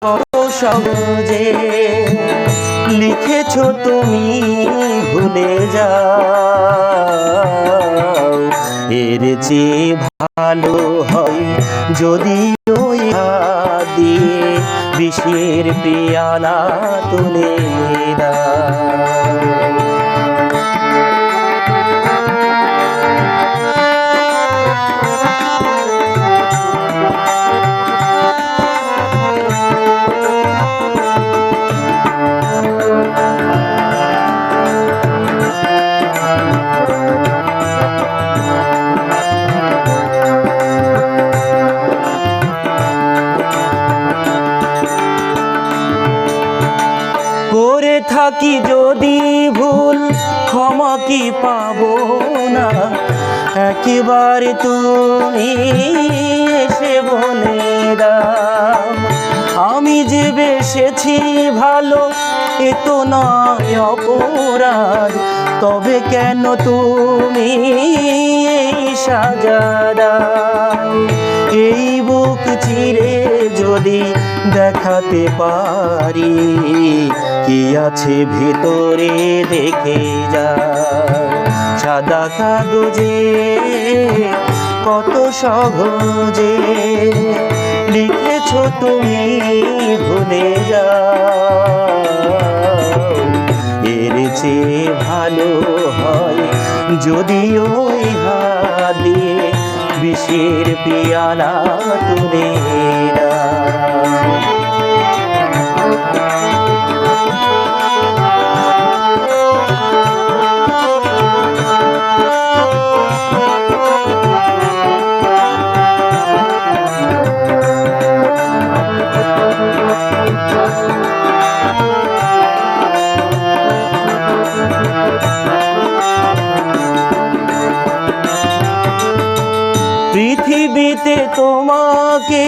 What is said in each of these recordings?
কত সহজে লিখেছো তুমি ভুলে যাও। এর চেয়ে ভালো হয় যদি ওই হাত দিয়ে বিষের পেয়ালা তুলে দাও। করে থাকি যদি ভুল ক্ষমা কি পাবো না, একেবারে তুমি এসে বলে দাও। আমি যে বেসেছি ভালো এ তো নয় অপরাধ, তবে কেন তুমি এই সাজা দাও। এই বুক চিরে যদি দেখাতে পারি কি আছে ভেতরে দেখে যা। সাদা কাগজে কত সহজে লিখেছো তুমি ভুলে যাও। এর চেয়ে ভালো হয় যদি ওই হাত দিয়ে বিষের পেয়ালা তুলে দাও। পৃথিবীতে তোমাকে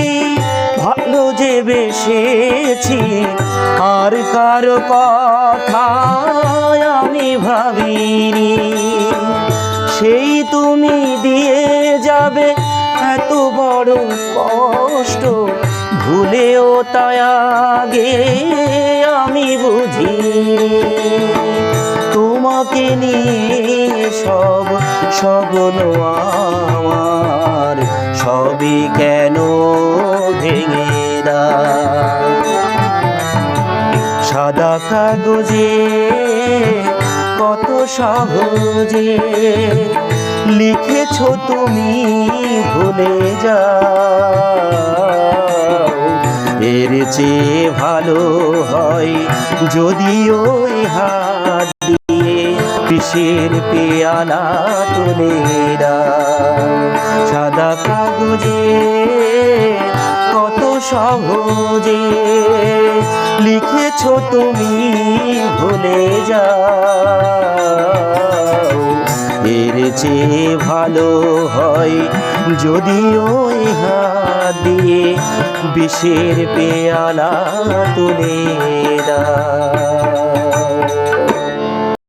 ভালো যে বেসেছি, আর কারো কথা আমি ভাবিনি। সেই তুমি দিয়ে যাবে এত বড় কষ্ট, ভুলেও তাই আগে আমি বুঝিনি। তোমাকে নিয়ে সব স্বপ্ন আমার সবই কেন ভেঙে দাও। সাদা কাগজে কত সহজে লিখেছো তুমি ভুলে যাও। এর চেয়ে ভালো হয় যদি ওই হাত দিয়ে বিষের পেয়ালা তুলে দাও। সাদা কাগজে কত সহজে লিখেছো তুমি ভুলে যাও। এর চেয়ে ভালো হয় যদি ওই হাত দিয়ে বিষের পেয়ালা তুলে দাও।